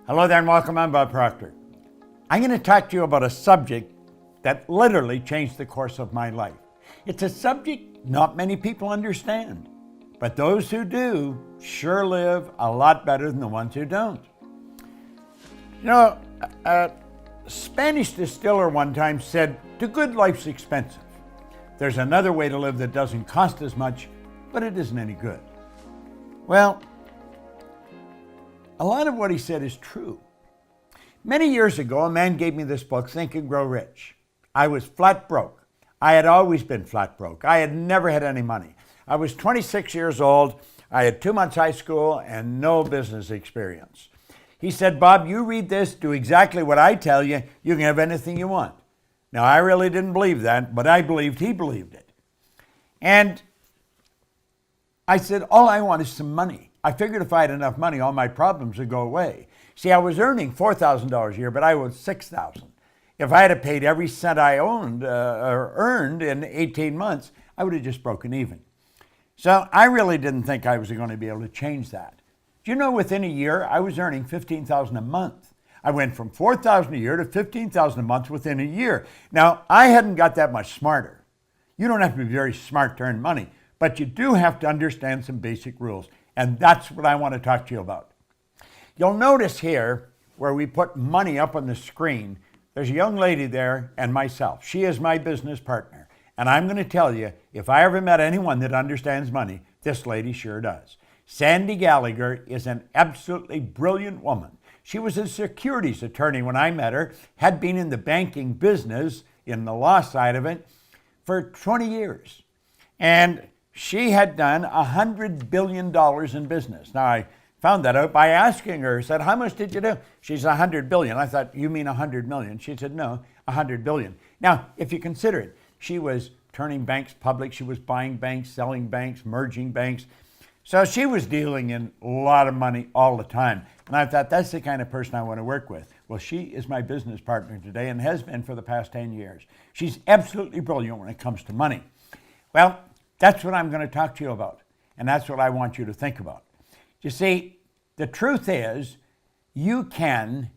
Hello there and welcome. I'm Bob Proctor. I'm going to talk to you about a subject that literally changed the course of my life. It's a subject not many people understand, but those who do sure live a lot better than the ones who don't. You know, a Spanish distiller one time said, "The good life's expensive. There's another way to live that doesn't cost as much, but it isn't any good." Well, a lot of what he said is true. Many years ago, a man gave me this book, Think and Grow Rich. I was flat broke. I had always been flat broke. I had never had any money. I was 26 years old. I had 2 months high school and no business experience. He said, "Bob, you read this, do exactly what I tell you, you can have anything you want." Now, I really didn't believe that, but I believed he believed it. And I said, all I want is some money. I figured if I had enough money, all my problems would go away. See, I was earning $4,000 a year, but I owed $6,000. If I had paid every cent I owned or earned in 18 months, I would have just broken even. So I really didn't think I was going to be able to change that. Do you know, within a year, I was earning $15,000 a month. I went from $4,000 a year to $15,000 a month within a year. Now, I hadn't got that much smarter. You don't have to be very smart to earn money, but you do have to understand some basic rules. And that's what I want to talk to you about. You'll notice here where we put money up on the screen, there's a young lady there and myself. She is my business partner. And I'm going to tell you, if I ever met anyone that understands money, this lady sure does. Sandy Gallagher is an absolutely brilliant woman. She was a securities attorney when I met her, had been in the banking business, in the law side of it, for 20 years. And she had done $100 billion in business. Now, I found that out by asking her. I said, "How much did you do?" She said, $100 billion. I thought, "You mean 100 million?" She said, "No, 100 billion. Now, if you consider it, she was turning banks public. She was buying banks, selling banks, merging banks. So she was dealing in a lot of money all the time. And I thought, that's the kind of person I want to work with. Well, she is my business partner today and has been for the past 10 years. She's absolutely brilliant when it comes to money. Well, that's what I'm going to talk to you about. And that's what I want you to think about. You see, the truth is, you can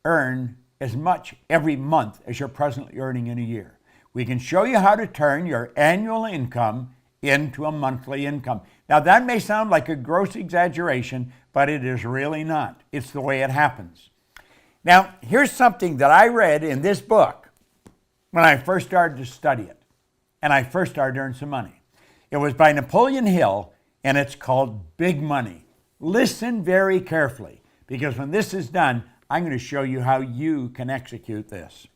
earn as much every month as you're presently earning in a year. We can show you how to turn your annual income into a monthly income. Now, that may sound like a gross exaggeration, but it is really not. It's the way it happens. Now, here's something that I read in this book when I first started to study it, and I first started to earn some money. It was by Napoleon Hill, and it's called Big Money. Listen very carefully, because when this is done, I'm going to show you how you can execute this.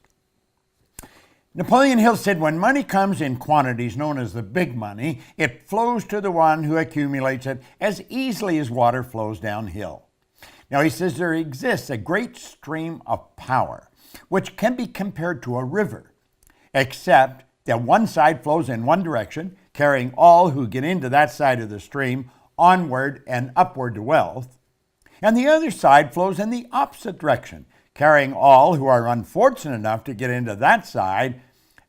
Napoleon Hill said, "When money comes in quantities known as the big money, it flows to the one who accumulates it as easily as water flows downhill." Now, he says there exists a great stream of power, which can be compared to a river, except that one side flows in one direction, carrying all who get into that side of the stream onward and upward to wealth, and the other side flows in the opposite direction, carrying all who are unfortunate enough to get into that side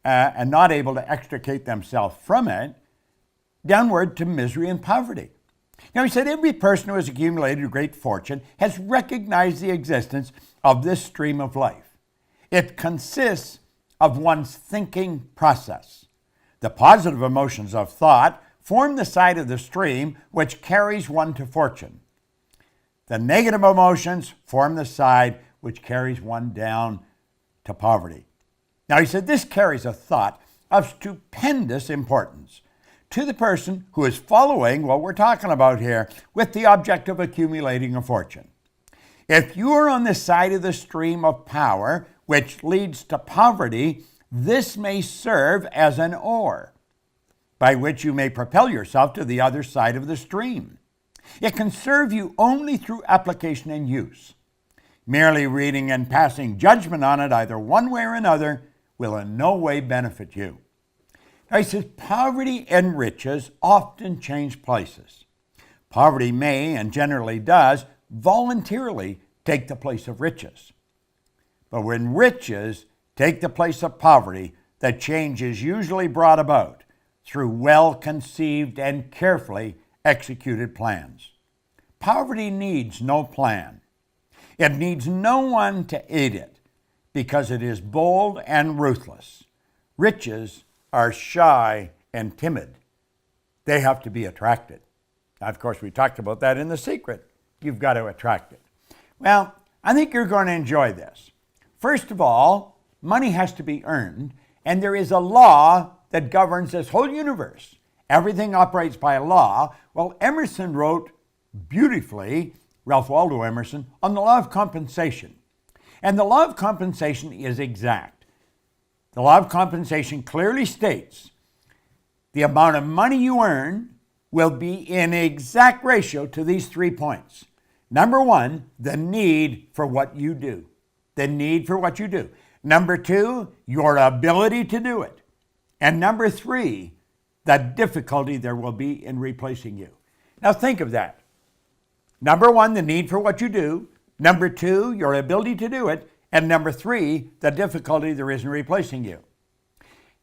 and not able to extricate themselves from it, downward to misery and poverty. Now, he said every person who has accumulated a great fortune has recognized the existence of this stream of life. It consists of one's thinking process. The positive emotions of thought form the side of the stream which carries one to fortune. The negative emotions form the side which carries one down to poverty. Now, he said this carries a thought of stupendous importance to the person who is following what we're talking about here with the object of accumulating a fortune. If you are on the side of the stream of power which leads to poverty, this may serve as an oar by which you may propel yourself to the other side of the stream. It can serve you only through application and use. Merely reading and passing judgment on it either one way or another will in no way benefit you. Now, he says poverty and riches often change places. Poverty may, and generally does, voluntarily take the place of riches. But when riches take the place of poverty, the change is usually brought about through well-conceived and carefully executed plans. Poverty needs no plan. It needs no one to aid it because it is bold and ruthless. Riches are shy and timid. They have to be attracted. Now, of course, we talked about that in The Secret. You've got to attract it. Well, I think you're going to enjoy this. First of all, money has to be earned, and there is a law that governs this whole universe. Everything operates by a law. Well, Emerson wrote beautifully, Ralph Waldo Emerson, on the law of compensation. And the law of compensation is exact. The law of compensation clearly states the amount of money you earn will be in exact ratio to these 3 points. Number one, the need for what you do. The need for what you do. Number two, your ability to do it. And number three, the difficulty there will be in replacing you. Now think of that. Number one, the need for what you do. Number two, your ability to do it. And number three, the difficulty there is in replacing you.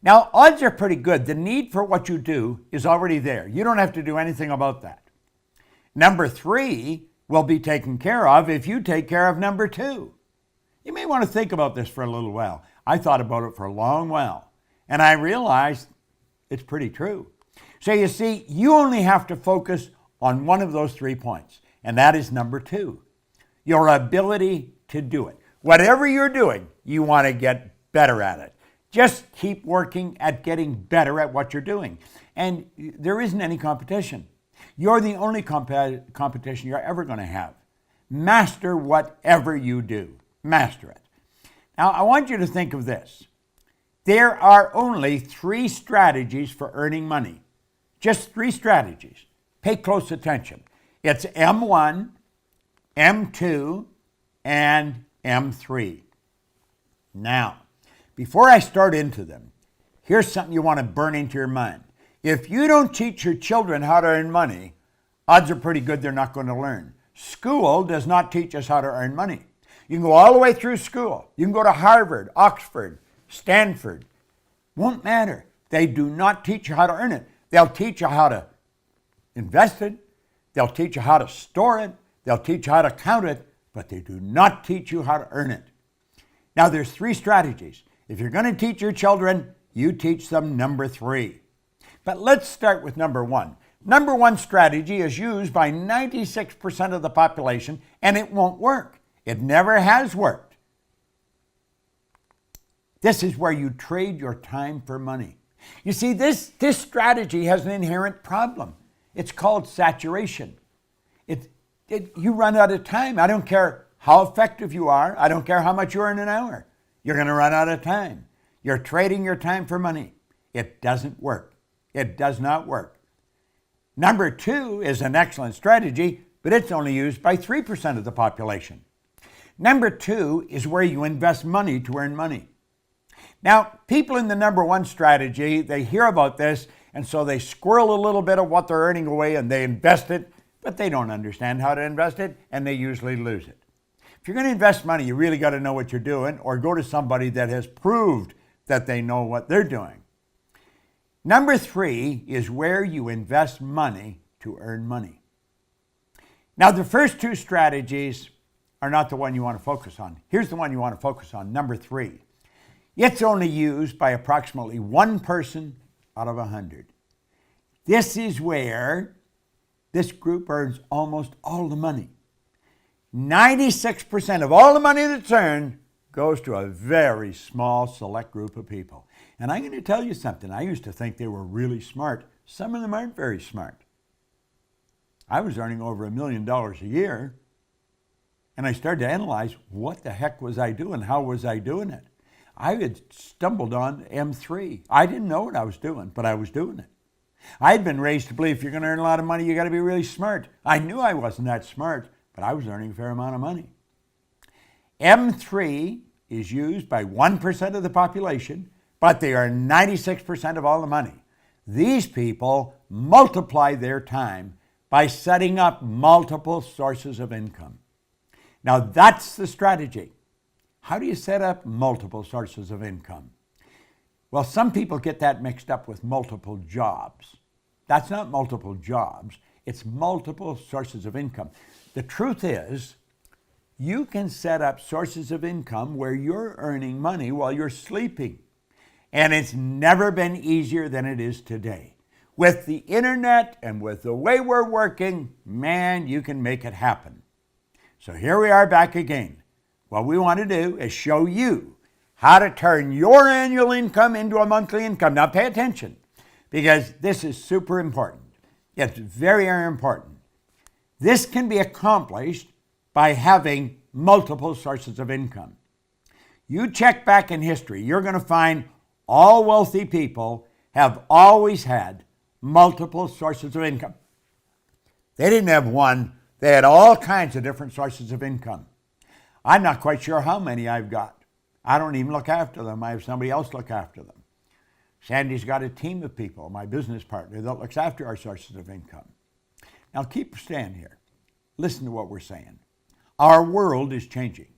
Now, odds are pretty good. The need for what you do is already there. You don't have to do anything about that. Number three will be taken care of if you take care of number two. You may want to think about this for a little while. I thought about it for a long while, and I realized it's pretty true. So you see, you only have to focus on one of those 3 points, and that is number two, your ability to do it. Whatever you're doing, you want to get better at it. Just keep working at getting better at what you're doing. And there isn't any competition. You're the only competition you're ever going to have. Master whatever you do. Master it. Now, I want you to think of this. There are only 3 strategies for earning money. Just 3 strategies. Pay close attention. It's M1, M2, and M3. Now, before I start into them, here's something you want to burn into your mind. If you don't teach your children how to earn money, odds are pretty good they're not going to learn. School does not teach us how to earn money. You can go all the way through school. You can go to Harvard, Oxford, Stanford. Won't matter. They do not teach you how to earn it. They'll teach you how to invest it. They'll teach you how to store it. They'll teach you how to count it, but they do not teach you how to earn it. Now, there's 3 strategies. If you're going to teach your children, you teach them number 3. But let's start with number 1. Number 1 strategy is used by 96% of the population, and it won't work. It never has worked. This is where you trade your time for money. You see, this strategy has an inherent problem. It's called saturation. You run out of time. I don't care how effective you are. I don't care how much you earn an hour. You're going to run out of time. You're trading your time for money. It doesn't work. It does not work. Number 2 is an excellent strategy, but it's only used by 3% of the population. Number 2 is where you invest money to earn money. Now, people in the number 1 strategy, they hear about this, and so they squirrel a little bit of what they're earning away and they invest it, but they don't understand how to invest it, and they usually lose it. If you're going to invest money, you really got to know what you're doing, or go to somebody that has proved that they know what they're doing. Number 3 is where you invest money to earn money. Now, the first 2 strategies are not the one you want to focus on. Here's the one you want to focus on, number 3. It's only used by approximately 1 person out of 100. This is where this group earns almost all the money. 96% of all the money that's earned goes to a very small select group of people. And I'm going to tell you something. I used to think they were really smart. Some of them aren't very smart. I was earning over $1 million a year, and I started to analyze what the heck was I doing? How was I doing it? I had stumbled on M3. I didn't know what I was doing, but I was doing it. I had been raised to believe if you're going to earn a lot of money, you got to be really smart. I knew I wasn't that smart, but I was earning a fair amount of money. M3 is used by 1% of the population, but they are 96% of all the money. These people multiply their time by setting up multiple sources of income. Now, that's the strategy. How do you set up multiple sources of income? Well, some people get that mixed up with multiple jobs. That's not multiple jobs. It's multiple sources of income. The truth is, You can set up sources of income where you're earning money while you're sleeping. And it's never been easier than it is today. With the internet and with the way we're working, man, you can make it happen. So here we are back again. What we want to do is show you how to turn your annual income into a monthly income. Now pay attention, because this is super important. It's very, very important. This can be accomplished by having multiple sources of income. You check back in history, you're going to find all wealthy people have always had multiple sources of income. They didn't have one, they had all kinds of different sources of income. I'm not quite sure how many I've got. I don't even look after them. I have somebody else look after them. Sandy's got a team of people, my business partner, that looks after our sources of income. Now keep stand here. Listen to what we're saying. Our world is changing.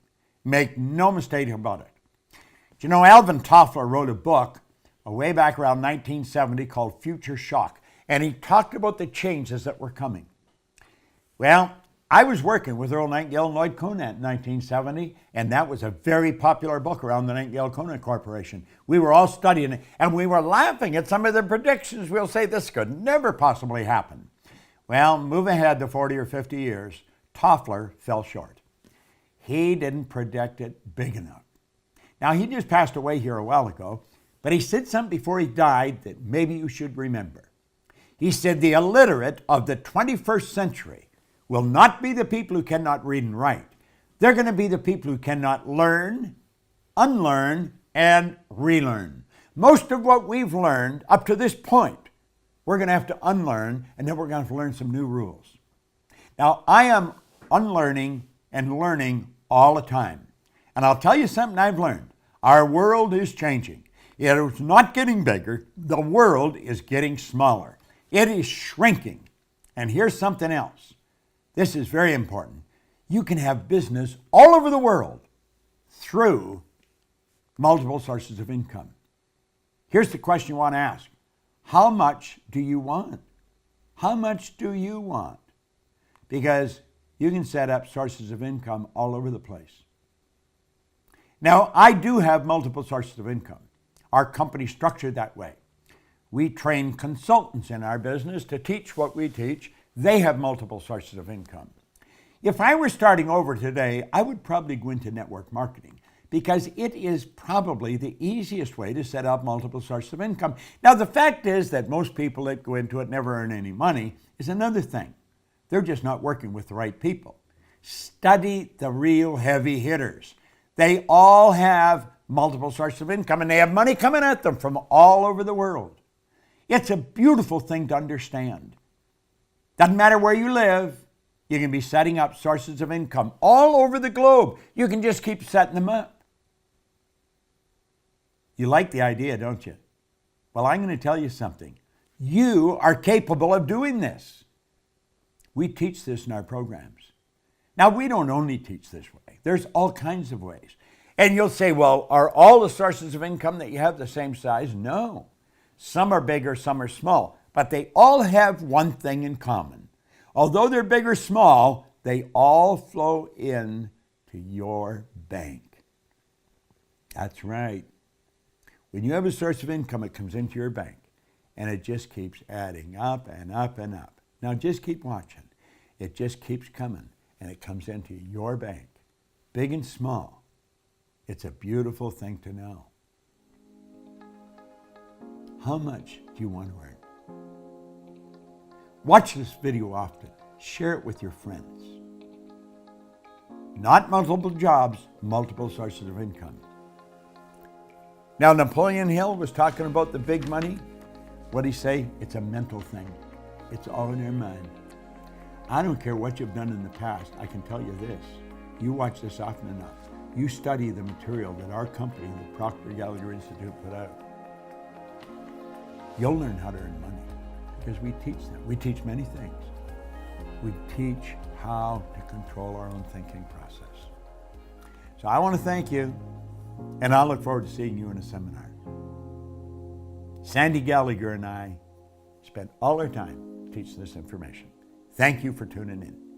Make no mistake about it. You know, Alvin Toffler wrote a book way back around 1970 called Future Shock, and he talked about the changes that were coming. Well, I was working with Earl Nightingale and Lloyd Conant in 1970, and that was a very popular book around the Nightingale-Conant Corporation. We were all studying it, and we were laughing at some of the predictions. We'll say this could never possibly happen. Well, move ahead to 40 or 50 years, Toffler fell short. He didn't predict it big enough. Now, he just passed away here a while ago, but he said something before he died that maybe you should remember. He said the illiterate of the 21st century will not be the people who cannot read and write. They're going to be the people who cannot learn, unlearn, and relearn. Most of what we've learned up to this point, we're going to have to unlearn, and then we're going to have to learn some new rules. Now, I am unlearning and learning all the time. And I'll tell you something I've learned. Our world is changing. It is not getting bigger. The world is getting smaller. It is shrinking. And here's something else. This is very important. You can have business all over the world through multiple sources of income. Here's the question you want to ask. How much do you want? How much do you want? Because you can set up sources of income all over the place. Now, I do have multiple sources of income. Our company's structured that way. We train consultants in our business to teach what we teach. They have multiple sources of income. If I were starting over today, I would probably go into network marketing because it is probably the easiest way to set up multiple sources of income. Now, the fact is that most people that go into it never earn any money is another thing. They're just not working with the right people. Study the real heavy hitters. They all have multiple sources of income, and they have money coming at them from all over the world. It's a beautiful thing to understand. Doesn't matter where you live, you can be setting up sources of income all over the globe. You can just keep setting them up. You like the idea, don't you? Well, I'm going to tell you something. You are capable of doing this. We teach this in our programs. Now, we don't only teach this way. There's all kinds of ways. And you'll say, well, are all the sources of income that you have the same size? No. Some are bigger, some are small. But they all have one thing in common. Although they're big or small, they all flow in to your bank. That's right. When you have a source of income, it comes into your bank. And it just keeps adding up and up and up. Now just keep watching. It just keeps coming. And it comes into your bank. Big and small. It's a beautiful thing to know. How much do you want to earn? Watch this video often. Share it with your friends. Not multiple jobs, multiple sources of income. Now, Napoleon Hill was talking about the big money. What did he say? It's a mental thing. It's all in your mind. I don't care what you've done in the past. I can tell you this. You watch this often enough. You study the material that our company, the Proctor Gallagher Institute, put out. You'll learn how to earn money because we teach them. We teach many things. We teach how to control our own thinking process. So I want to thank you, and I look forward to seeing you in a seminar. Sandy Gallagher and I spent all our time teaching this information. Thank you for tuning in.